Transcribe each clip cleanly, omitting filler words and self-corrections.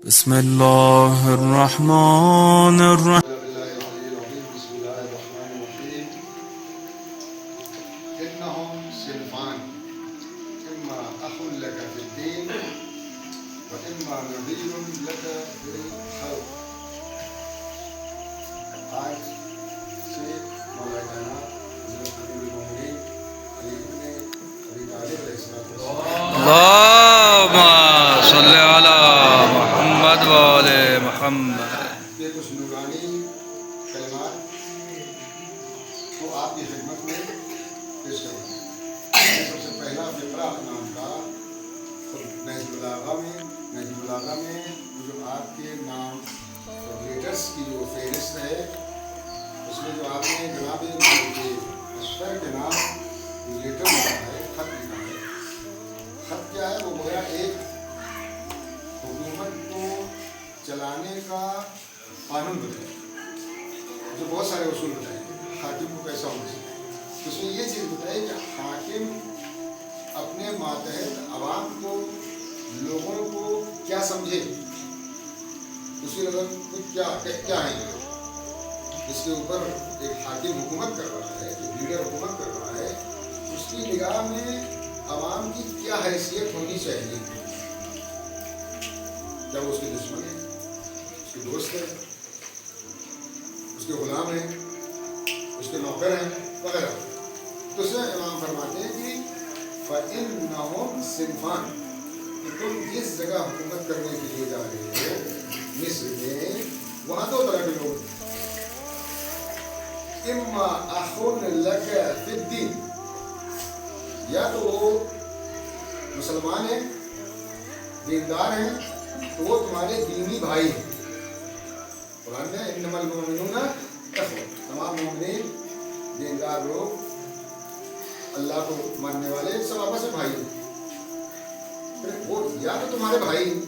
بسم الله الرحمن الرحيم. بسم الله الرحمن الرحيم. إنهم صنفان إما أخ لك في الدين وإما نذير لك في الخلق. آج سے مولانا حضرت امیر المومنین علی بن ابی طالب علیہ السلام اللهم صل على محمد وآل محمد. کے کچھ نورانی کلمات کو آپ کی خدمت میں پیش کروں گا. سب سے پہلا فقرہ نام کا نہج البلاغہ میں جو آپ کے نام اور لیٹرس کی جو فہرست ہے اس میں جو آپ نے جناب اشتر کے نام جو لیٹر لکھا ہے، خط لکھا ہے. خط کیا ہے؟ وہ گویا ایک حکومت کو چلانے کا قانون بتائے، جو بہت سارے اصول بتائے حاکم کو کیسا ہونا چاہیے. اس میں یہ چیز بتائی کہ حاکم اپنے ماتحت عوام کو، لوگوں کو کیا سمجھے، اس کی نظر میں کیا ہے اس کے اوپر ایک حاکم حکومت کر رہا ہے، ایک لیڈر حکومت کر رہا ہے، اس کی نگاہ میں عوام کی کیا حیثیت ہونی چاہیے. جب اس کے دشمن ہے، اس کے دوست ہے، اس کے غلام ہیں، اس کے نوکر ہیں وغیرہ. تو اس میں امام فرماتے ہیں کہ فَإِنَّهُمْ صِنْفَانِ، کہ تم جس جگہ حکومت کرنے کے لیے جا رہے ہو مصر میں، وہاں دو طرح کے لوگ ہیں. اما اخٌ لک فی الدین، یا تو وہ مسلمان ہیں، دیندار ہیں، تو وہ تمہارے دینی بھائی ہیں. قرآن میں انما المؤمنون اخوہ، تمام مومنین دیندار لوگ، اللہ کو ماننے والے سب آپس میں بھائی ہیں. پھر وہ یا تو تمہارے بھائی ہیں،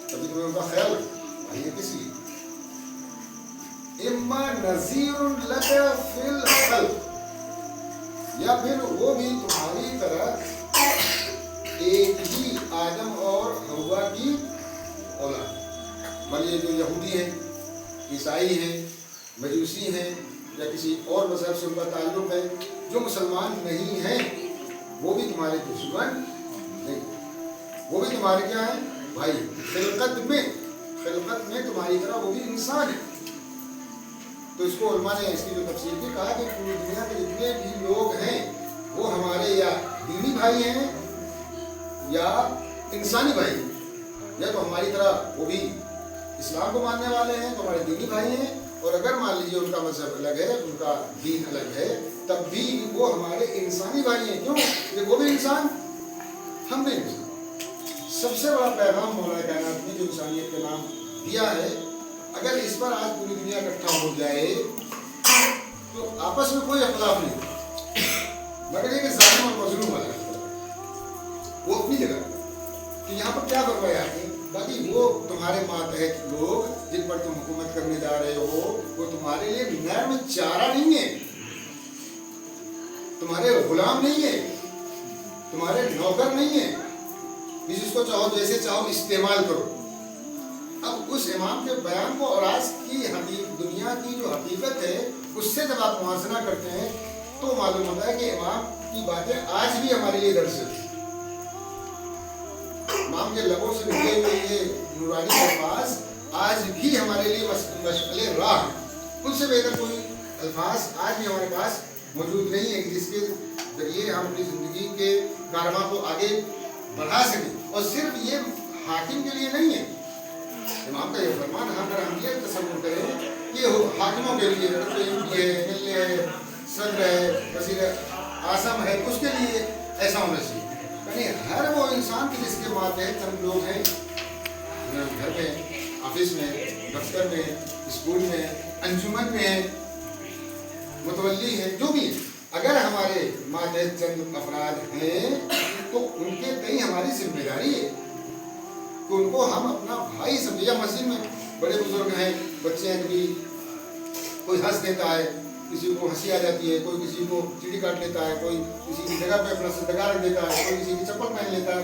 کبھی تمہیں ان کا خیال رکھو بھائی ہیں کس لیے. اما نذیر لک فی الخلق، یا پھر وہ بھی تمہاری طرح ایک ہی آدم اور حوا کی اولاد. مان لیے جو یہودی ہیں، عیسائی ہیں، مجوسی ہیں، یا کسی اور مذہب سے ان کا تعلق ہے، جو مسلمان نہیں ہیں، وہ بھی تمہارے دشمن نہیں، وہ بھی تمہارے کیا ہیں؟ بھائی. خلقت میں تمہاری طرح وہ بھی انسان ہے. تو اس کو علماء نے اس کی جو تفسیر کی کہا کہ پوری دنیا کے جتنے بھی لوگ ہیں وہ ہمارے یا دینی بھائی ہیں یا انسانی بھائی ہیں. یا تو ہماری طرح وہ بھی اسلام کو ماننے والے ہیں تو ہمارے دینی بھائی ہیں، اور اگر مان لیجیے ان کا مذہب الگ ہے، ان کا دین الگ ہے، تب بھی وہ ہمارے انسانی بھائی ہیں. کیوں کہ وہ بھی انسان، ہم بھی انسان. سب سے بڑا پیغام مولا کائنات نے جو انسانیت کے نام دیا ہے، اگر اس پر آج پوری دنیا اکٹھا ہو جائے تو آپس میں کوئی اختلاف نہیں، مگر یہ کہ ظالم اور مظلوم والا اختلاف وہ اپنی جگہ. کہ یہاں پر کیا فرمایا ہے؟ باقی وہ تمہارے ماتحت لوگ جن پر تم حکومت کرنے جا رہے ہو، وہ تمہارے لیے نرم چارہ نہیں ہے، تمہارے غلام نہیں ہے، تمہارے نوکر نہیں ہے، جس کو چاہو جیسے چاہو استعمال کرو. اب اس امام کے بیان کو اور آج کی دنیا کی جو حقیقت ہے اس سے جب آپ موازنہ کرتے ہیں تو معلوم ہوتا ہے کہ امام کی باتیں آج بھی ہمارے لیے درس ہیں. امام کے لبوں سے نکلے ہوئے یہ نورانی الفاظ آج بھی ہمارے لیے مشعل راہ ہیں. ان سے بہتر کوئی الفاظ آج بھی ہمارے پاس موجود نہیں ہے جس کے ذریعے ہم اپنی زندگی کے کارواں کو آگے بڑھا سکیں. اور صرف یہ حاکم کے لیے نہیں ہے امام کا یہ فرمان. اگر ہم یہ تصور کریں کہ حاکموں کے لیے MLA ہے، صدر ہے، وزیر اعظم ہے، اس کے لیے ایسا ہونا چاہیے. یعنی ہر وہ انسان کے جس کے ماتحت ہم لوگ ہیں، گھر میں، آفس میں، دفتر میں، اسکول میں، انجمن میں ہیں، متولی ہیں، جو بھی ہیں، اگر ہمارے ماتحت چند افراد ہیں تو ان کے تئیں ہماری ذمہ داری ہے کہ ان کو ہم اپنا بھائی سمجھے. یا مسجد میں بڑے بزرگ ہیں، بچے ہیں، کبھی کوئی ہنس دیتا ہے، کسی کو ہنسی آ جاتی ہے، کوئی کسی کو چیڑی کاٹ لیتا ہے، کوئی کسی کی جگہ پہ اپنا صدقہ رکھ دیتا ہے، کوئی کسی کی چپل پہن لیتا ہے.